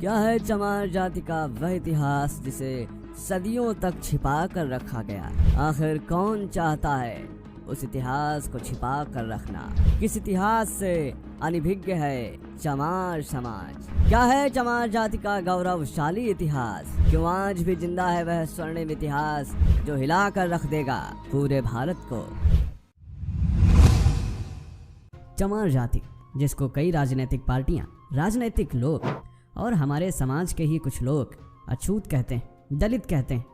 क्या है चमार जाति का वह इतिहास जिसे सदियों तक छिपा कर रखा गया? आखिर कौन चाहता है उस इतिहास को छिपा कर रखना? किस इतिहास से अनभिज्ञ है चमार समाज? क्या है चमार जाति का गौरवशाली इतिहास? क्यों आज भी जिंदा है वह स्वर्णिम इतिहास जो हिला कर रख देगा पूरे भारत को? चमार जाति, जिसको कई राजनीतिक पार्टियां, राजनीतिक लोग और हमारे समाज के ही कुछ लोग अछूत कहते हैं, दलित कहते हैं,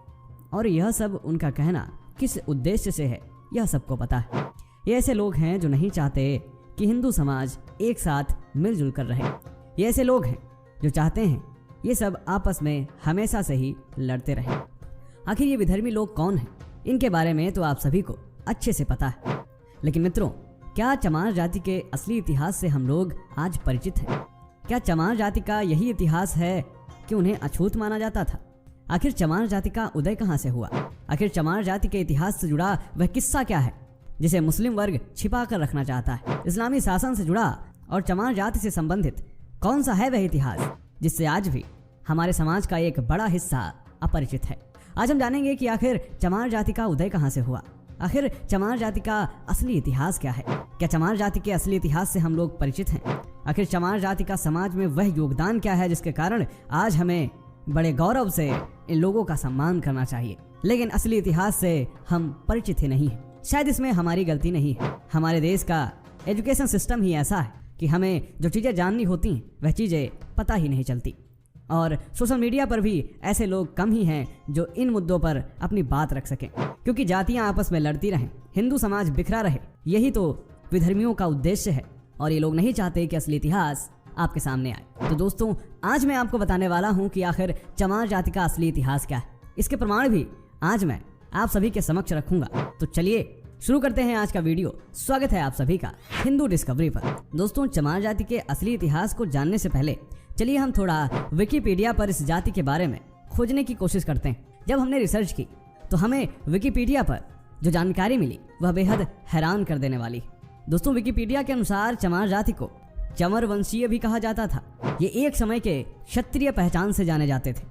और यह सब उनका कहना किस उद्देश्य से है यह सबको पता है। ये ऐसे लोग हैं जो नहीं चाहते कि हिंदू समाज एक साथ मिलजुल कर रहे। ये ऐसे लोग हैं जो चाहते हैं ये सब आपस में हमेशा से ही लड़ते रहें। आखिर ये विधर्मी लोग कौन हैं? इनके बारे में तो आप सभी को अच्छे से पता है, लेकिन मित्रों, क्या चमार जाति के असली इतिहास से हम लोग आज परिचित हैं? क्या चमार जाति का यही इतिहास है कि उन्हें अछूत माना जाता था? आखिर चमार जाति का उदय कहां से हुआ? आखिर चमार जाति के इतिहास से जुड़ा वह किस्सा क्या है जिसे मुस्लिम वर्ग छिपा कर रखना चाहता है? इस्लामी शासन से जुड़ा और चमार जाति से संबंधित कौन सा है वह इतिहास जिससे आज भी हमारे समाज का एक बड़ा हिस्सा अपरिचित है? आज हम जानेंगे कि आखिर चमार जाति का उदय कहां से हुआ, आखिर चमार जाति का असली इतिहास क्या है? क्या चमार जाति के असली इतिहास से हम लोग परिचित हैं? आखिर चमार जाति का समाज में वह योगदान क्या है जिसके कारण आज हमें बड़े गौरव से इन लोगों का सम्मान करना चाहिए? लेकिन असली इतिहास से हम परिचित ही नहीं हैं। शायद इसमें हमारी गलती नहीं है। हमारे देश का एजुकेशन सिस्टम ही ऐसा है कि हमें जो चीज़ें जाननी होती हैं वह चीज़ें पता ही नहीं चलती, और सोशल मीडिया पर भी ऐसे लोग कम ही हैं जो इन मुद्दों पर अपनी बात रख सकें, क्योंकि जातियां आपस में लड़ती रहें, हिंदू समाज बिखरा रहे, यही तो विधर्मियों का उद्देश्य है, और ये लोग नहीं चाहते कि असली इतिहास आपके सामने आए। तो दोस्तों, आज मैं आपको बताने वाला हूं कि आखिर चमार जाति का असली इतिहास क्या है। इसके प्रमाण भी आज मैं आप सभी के समक्ष रखूंगा। तो चलिए शुरू करते हैं आज का वीडियो। स्वागत है आप सभी का हिंदू डिस्कवरी पर। दोस्तों, चमार जाति के असली इतिहास को जानने से पहले चलिए हम थोड़ा विकिपीडिया पर इस जाति के बारे में खोजने की कोशिश करते हैं। जब हमने रिसर्च की तो हमें विकिपीडिया पर जो जानकारी मिली वह बेहद हैरान कर देने वाली। दोस्तों, विकिपीडिया के अनुसार चमार जाति को चमर वंशीय भी कहा जाता था। ये एक समय के क्षत्रिय पहचान से जाने जाते थे,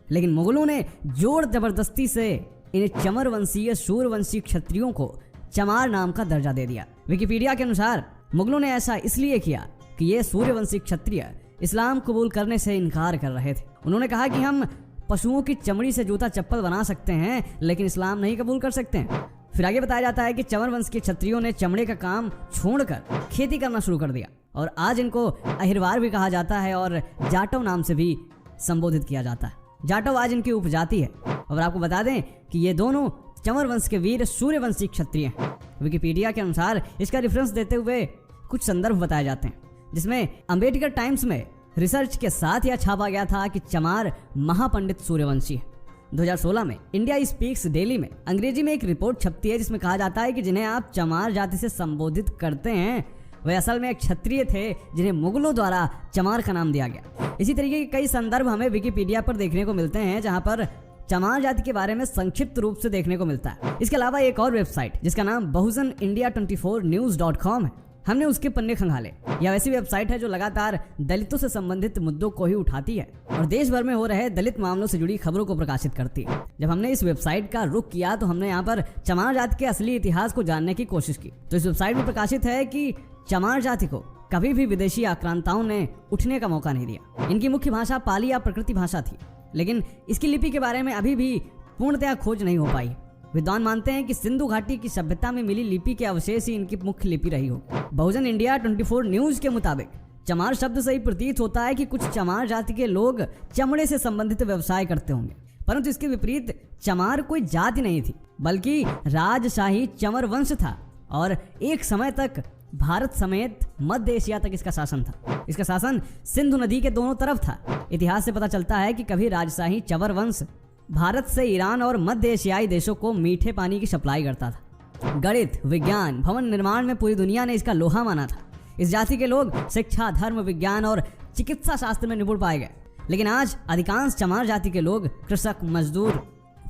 लेकिन मुगलों ने जोर जबरदस्ती से इन्हें चमर वंशीय सूर्यवंशी क्षत्रियों को चमार नाम का दर्जा दे दिया। विकिपीडिया के अनुसार मुगलों ने ऐसा इसलिए किया कि ये सूर्यवंशी क्षत्रिय इस्लाम कबूल करने से इनकार कर रहे थे। उन्होंने कहा कि हम पशुओं की चमड़ी से जूता चप्पल बना सकते हैं, लेकिन इस्लाम नहीं कबूल कर सकते हैं। फिर आगे बताया जाता है कि चमर वंश के क्षत्रियों ने चमड़े का काम छोड़कर खेती करना शुरू कर दिया, और आज इनको अहिरवार भी कहा जाता है और जाटव नाम से भी संबोधित किया जाता है। जाटव आज इनकी उपजाति है, और आपको बता दें कि ये दोनों चमर वंश के वीर सूर्यवंशी क्षत्रिय हैं। विकिपीडिया के अनुसार इसका रेफरेंस देते हुए कुछ संदर्भ बताए जाते हैं, जिसमें अंबेडकर टाइम्स में रिसर्च के साथ यह छापा गया था कि चमार महापंडित सूर्यवंशी है। 2016 में इंडिया स्पीक्स डेली में अंग्रेजी में एक रिपोर्ट छपती है जिसमें कहा जाता है कि जिन्हें आप चमार जाति से संबोधित करते हैं वे असल में एक क्षत्रिय थे जिन्हें मुगलों द्वारा चमार का नाम दिया गया। इसी तरीके के कई संदर्भ हमें विकिपीडिया पर देखने को मिलते हैं जहां पर चमार जाति के बारे में संक्षिप्त रूप से देखने को मिलता है। इसके अलावा एक और वेबसाइट जिसका नाम बहुजन इंडिया 24news.com है, हमने उसके पन्ने खंगाले। यह ऐसी वेबसाइट है जो लगातार दलितों से संबंधित मुद्दों को ही उठाती है और देश भर में हो रहे दलित मामलों से जुड़ी खबरों को प्रकाशित करती है। जब हमने इस वेबसाइट का रुख किया तो हमने यहाँ पर चमार जाति के असली इतिहास को जानने की कोशिश की। तो इस वेबसाइट में प्रकाशित है कि चमार जाति को कभी भी विदेशी आक्रांताओं ने उठने का मौका नहीं दिया। इनकी मुख्य भाषा पाली या प्रकृति भाषा थी, लेकिन इसकी लिपि के बारे में अभी भी पूर्णतया खोज नहीं हो पाई। विद्वान मानते हैं कि सिंधु घाटी की सभ्यता में मिली लिपि के अवशेष ही इनकी मुख्य लिपि रही हो। बहुजन इंडिया 24 न्यूज के मुताबिक चमार शब्द से ही प्रतीत होता है कि कुछ चमार जाति के लोग चमड़े से संबंधित व्यवसाय करते होंगे, परंतु इसके विपरीत चमार कोई जाति नहीं थी, बल्कि राजशाही चमर वंश था, और एक समय तक भारत समेत मध्य एशिया तक इसका शासन था। इसका शासन सिंधु नदी के दोनों तरफ था। इतिहास से पता चलता है कि कभी राजशाही चमर वंश भारत से ईरान और मध्य एशियाई देशों को मीठे पानी की सप्लाई करता था। गणित, विज्ञान, भवन निर्माण में पूरी दुनिया ने इसका लोहा माना था। इस जाति के लोग शिक्षा, धर्म, विज्ञान और चिकित्सा शास्त्र में निपुण पाए गए, लेकिन आज अधिकांश चमार जाति के लोग कृषक, मजदूर,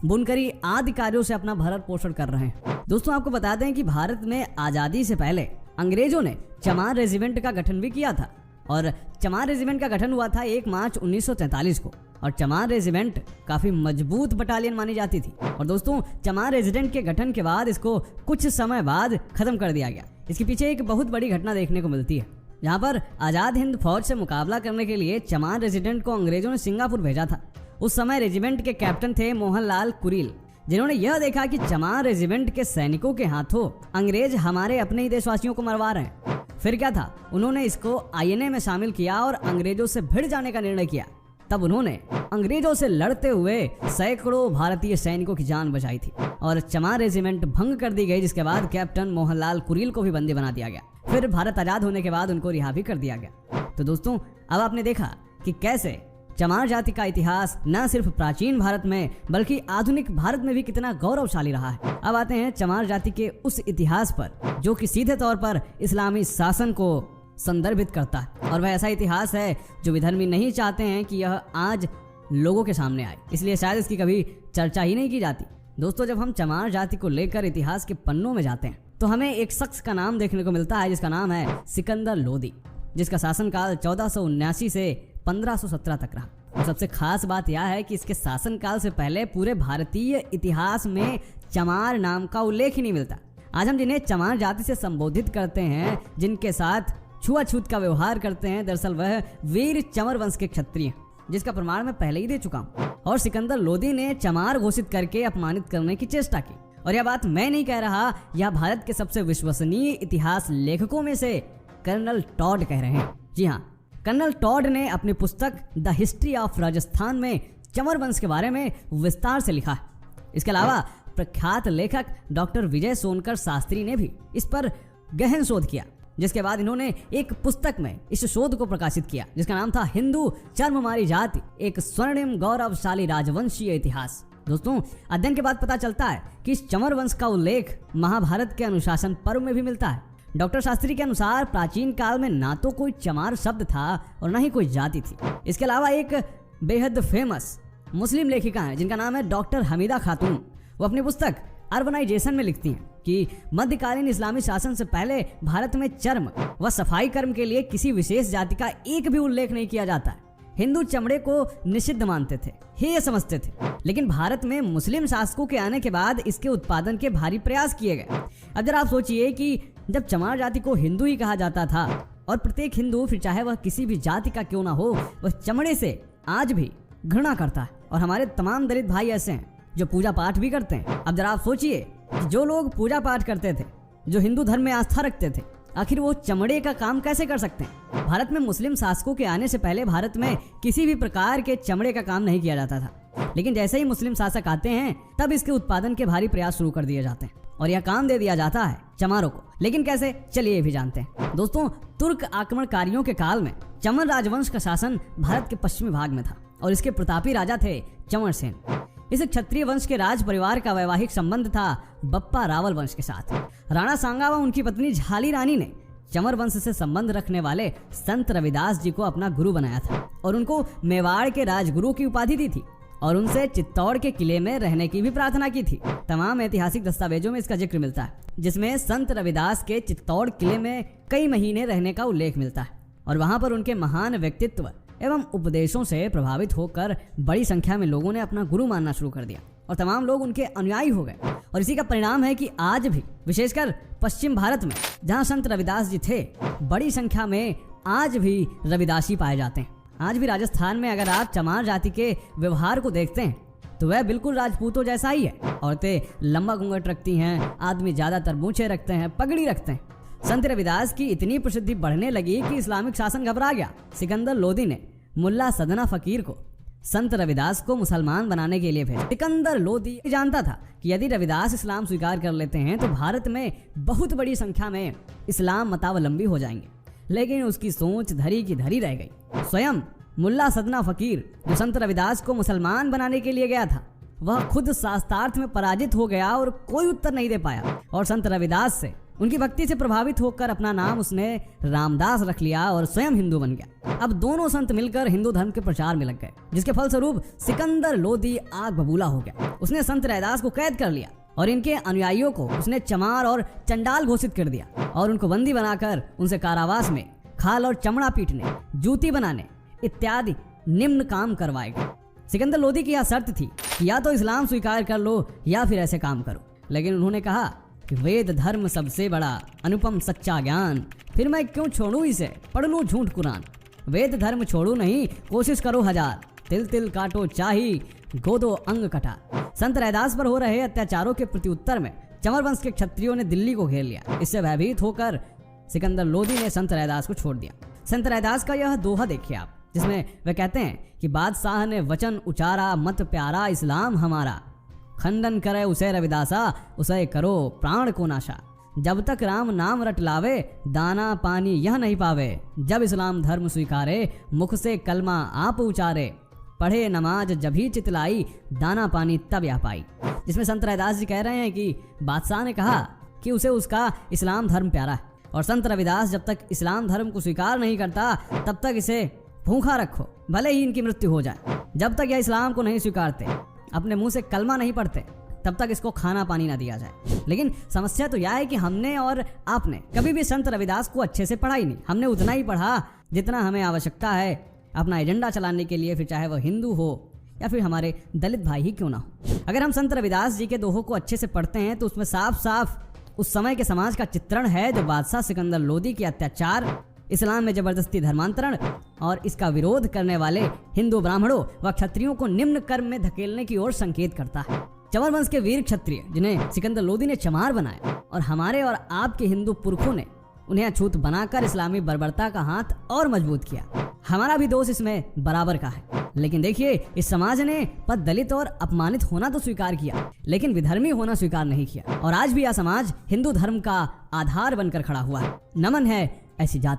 बुनकरी आदि कार्यों से अपना भरण पोषण कर रहे हैं। दोस्तों, आपको बता दें कि भारत में आजादी से पहले अंग्रेजों ने चमार रेजिमेंट का गठन भी किया था, और चमार रेजिमेंट का गठन हुआ था 1 मार्च 1943 को। और चमार रेजिमेंट काफी मजबूत बटालियन मानी जाती थी। और दोस्तों, चमार रेजिमेंट के गठन के बाद इसको कुछ समय बाद खत्म कर दिया गया। इसके पीछे एक बहुत बड़ी घटना देखने को मिलती है, जहाँ पर आजाद हिंद फौज से मुकाबला करने के लिए चमार रेजिमेंट को अंग्रेजों ने सिंगापुर भेजा था। उस समय रेजिमेंट के कैप्टन थे मोहनलाल कुरील, जिन्होंने यह देखा कि चमार रेजिमेंट के सैनिकों के हाथों अंग्रेज हमारे अपने ही देशवासियों को मरवा रहे हैं। फिर क्या था, उन्होंने इसको आईएनए में शामिल किया और अंग्रेजों से भिड़ जाने का निर्णय किया। तब उन्होंने अंग्रेजों से लड़ते हुए सैकड़ों भारतीय सैनिकों की जान बचाई थी और चमार रेजिमेंट भंग कर दी गई, जिसके बाद कैप्टन मोहनलाल कुरील को भी बंदी बना दिया गया। फिर भारत आजाद होने के बाद उनको रिहा भी कर दिया गया। तो दोस्तों, अब आपने देखा कि कैसे चमार जाति का इतिहास न सिर्फ प्राचीन भारत में बल्कि आधुनिक भारत में भी कितना गौरवशाली रहा है। अब आते हैं चमार जाति के उस इतिहास पर जो कि सीधे तौर पर इस्लामी शासन को संदर्भित करता है। और वह ऐसा इतिहास है जो विधर्मी नहीं चाहते हैं कि यह आज लोगों के सामने आए, इसलिए शायद इसकी कभी चर्चा ही नहीं की जाती। दोस्तों, जब हम चमार जाति को लेकर इतिहास के पन्नों में जाते हैं तो हमें एक शख्स का नाम देखने को मिलता है, जिसका नाम है सिकंदर लोदी, जिसका शासनकाल 1479 से 1517 तक रहा। और सबसे खास बात यह है कि इसके शासनकाल से पहले पूरे भारतीय इतिहास में चमार नाम का उल्लेख ही नहीं मिलता। आज हम जिन्हें चमार जाति से संबोधित करते हैं, जिनके साथ छुआछूत का व्यवहार करते हैं, दरअसल वह वीर चंवर वंश के क्षत्रिय, जिसका प्रमाण मैं पहले ही दे चुका हूँ। और सिकंदर लोदी ने चमार घोषित करके अपमानित करने की चेष्टा की। और यह बात मैं नहीं कह रहा, यह भारत के सबसे विश्वसनीय इतिहास लेखकों में से कर्नल टॉड कह रहे हैं। जी हाँ, कर्नल टॉड ने अपनी पुस्तक द हिस्ट्री ऑफ राजस्थान में चंवर वंश के बारे में विस्तार से लिखा है। इसके अलावा प्रख्यात लेखक डॉक्टर विजय सोनकर शास्त्री ने भी इस पर गहन शोध किया, जिसके बाद इन्होंने एक पुस्तक में इस शोध को प्रकाशित किया, जिसका नाम था हिंदू चर्ममारी जाति, एक स्वर्णिम गौरवशाली राजवंशीय इतिहास। दोस्तों, अध्ययन के बाद पता चलता है कि इस चंवर वंश का उल्लेख महाभारत के अनुशासन पर्व में भी मिलता है। डॉक्टर शास्त्री के अनुसार प्राचीन काल में ना तो कोई चमार शब्द था और ना ही कोई जाति थी। इसके अलावा एक बेहद फेमस मुस्लिम लेखिका है जिनका नाम है डॉक्टर हमीदा खातून। वो अपनी पुस्तक अर्बनाइजेशन में लिखती हैं कि मध्यकालीन इस्लामी शासन से पहले भारत में चर्म व सफाई कर्म के लिए किसी विशेष जाति का एक भी उल्लेख नहीं किया जाता है। हिंदू चमड़े को निषिद्ध मानते थे, हेय समझते थे, लेकिन भारत में मुस्लिम शासकों के आने के बाद इसके उत्पादन के भारी प्रयास किए गए। अब जरा आप सोचिए कि जब चमार जाति को हिंदू ही कहा जाता था और प्रत्येक हिंदू, फिर चाहे वह किसी भी जाति का क्यों ना हो, वह चमड़े से आज भी घृणा करता है। और हमारे तमाम दलित भाई ऐसे हैं जो पूजा पाठ भी करते हैं। अब जरा आप सोचिए कि जो लोग पूजा पाठ करते थे, जो हिंदू धर्म में आस्था रखते थे, आखिर वो चमड़े का काम कैसे कर सकते हैं? भारत में मुस्लिम शासकों के आने से पहले भारत में किसी भी प्रकार के चमड़े का काम नहीं किया जाता था, लेकिन जैसे ही मुस्लिम शासक आते हैं तब इसके उत्पादन के भारी प्रयास शुरू कर दिए जाते हैं और यह काम दे दिया जाता है चमारों को। लेकिन कैसे, चलिए ये भी जानते हैं। दोस्तों, तुर्क आक्रमणकारियों के काल में चमर राजवंश का शासन भारत के पश्चिमी भाग में था और इसके प्रतापी राजा थे चंवर सेन। इस क्षत्रिय वंश के राज परिवार का वैवाहिक संबंध था बप्पा रावल वंश के साथ। राणा सांगा व उनकी पत्नी झाली रानी ने चंवर वंश से संबंध रखने वाले संत रविदास जी को अपना गुरु बनाया था और उनको मेवाड़ के राजगुरु की उपाधि दी थी और उनसे चित्तौड़ के किले में रहने की भी प्रार्थना की थी। तमाम ऐतिहासिक दस्तावेजों में इसका जिक्र मिलता है, जिसमें संत रविदास के चित्तौड़ किले में कई महीने रहने का उल्लेख मिलता है और वहां पर उनके महान व्यक्तित्व एवं उपदेशों से प्रभावित होकर बड़ी संख्या में लोगों ने अपना गुरु मानना शुरू कर दिया और तमाम लोग उनके अनुयायी हो गए। और इसी का परिणाम है कि आज भी विशेषकर पश्चिम भारत में जहां संत रविदास जी थे, बड़ी संख्या में आज भी रविदासी पाए जाते हैं। आज भी राजस्थान में अगर आप चमार जाति के व्यवहार को देखते हैं तो वह बिल्कुल राजपूतों जैसा ही है। औरतें लंबा घूंघट रखती हैं, आदमी ज्यादातर मूछें रखते हैं, पगड़ी रखते हैं। संत रविदास की इतनी प्रसिद्धि बढ़ने लगी कि इस्लामिक शासन घबरा गया। सिकंदर लोदी ने मुल्ला सदना फकीर को संत रविदास को मुसलमान बनाने के लिए भेजा। सिकंदर लोदी जानता था कि यदि रविदास इस्लाम स्वीकार कर लेते हैं तो भारत में बहुत बड़ी संख्या में इस्लाम मतावलंबी हो जाएंगे, लेकिन उसकी सोच धरी की धरी रह गई। स्वयं मुल्ला सदना फकीर जो संत रविदास को मुसलमान बनाने के लिए गया था, वह खुद शास्त्रार्थ में पराजित हो गया और कोई उत्तर नहीं दे पाया और संत रविदास से उनकी भक्ति से प्रभावित होकर अपना नाम उसने रामदास रख लिया और स्वयं हिंदू बन गया। अब दोनों संत मिलकर हिंदू धर्म के प्रचार में लग गए, जिसके फलस्वरूप सिकंदर लोदी आग बबूला हो गया। उसने संत रविदास को कैद कर लिया और इनके अनुयायियों को उसने चमार और चंडाल घोषित कर दिया और उनको बंदी बनाकर उनसे कारावास में खाल और चमड़ा पीटने, जूती बनाने इत्यादि निम्न काम करवाएगा। सिकंदर लोदी की यह शर्त थी कि या तो इस्लाम स्वीकार कर लो या फिर ऐसे काम करो। लेकिन उन्होंने कहा कि वेद धर्म सबसे बड़ा अनुपम सच्चा ज्ञान, फिर मैं क्यों छोड़ूं इसे, पढ़ लूं झूठ कुरान। वेद धर्म छोड़ू नहीं, कोशिश करो हजार, तिल तिल काटो चाही, गोदो अंग कटा। संत रैदास पर हो रहे अत्याचारों के प्रत्युत्तर में चंवर वंश के क्षत्रियों ने दिल्ली को घेर लिया। इससे भयभीत होकर सिकंदर लोदी ने संत रैदास को छोड़ दिया। संत रैदास का यह दोहा देखिए आप, जिसमें वे कहते हैं कि बादशाह ने वचन उचारा, मत प्यारा इस्लाम हमारा, खंडन करे उसे रविदासा, उसे करो प्राण को नाशा। जब तक राम नाम रट लावे, दाना पानी यह नहीं पावे। जब इस्लाम धर्म स्वीकारे, मुख से कलमा आप उचारे। पढ़े नमाज जभी चितलाई, दाना पानी तब यह पाई। जिसमें संत रैदास जी कह रहे हैं कि बादशाह ने कहा कि उसे उसका इस्लाम धर्म प्यारा है, और संत रविदास जब तक इस्लाम धर्म को स्वीकार नहीं करता तब तक इसे भूखा रखो, भले ही इनकी मृत्यु हो जाए। जब तक यह इस्लाम को नहीं स्वीकारते, अपने मुंह से कलमा नहीं पढ़ते, तब तक इसको खाना पानी ना दिया जाए। लेकिन समस्या तो यह है कि हमने और आपने कभी भी संत रविदास को अच्छे से पढ़ा ही नहीं। हमने उतना ही पढ़ा जितना हमें आवश्यकता है अपना एजेंडा चलाने के लिए, फिर चाहे वह हिंदू हो या फिर हमारे दलित भाई ही क्यों ना हो। अगर हम संत रविदास जी के दोहों को अच्छे से पढ़ते हैं तो उसमें साफ साफ उस समय के समाज का चित्रण है, जो बादशाह सिकंदर लोदी के अत्याचार, इस्लाम में जबरदस्ती धर्मांतरण और इसका विरोध करने वाले हिंदू ब्राह्मणों व क्षत्रियों को निम्न कर्म में धकेलने की ओर संकेत करता है। चंवर वंश के वीर क्षत्रिय जिन्हें सिकंदर लोदी ने चमार बनाया, और हमारे और आपके हिंदू पुरखों ने उन्हें अछूत बनाकर इस्लामी बर्बरता का हाथ और मजबूत किया। हमारा भी दोष इसमें बराबर का है। लेकिन देखिए, इस समाज ने पद दलित और अपमानित होना तो स्वीकार किया, लेकिन विधर्मी होना स्वीकार नहीं किया। और आज भी यह समाज हिंदू धर्म का आधार बनकर खड़ा हुआ है। नमन है ऐसी जाति।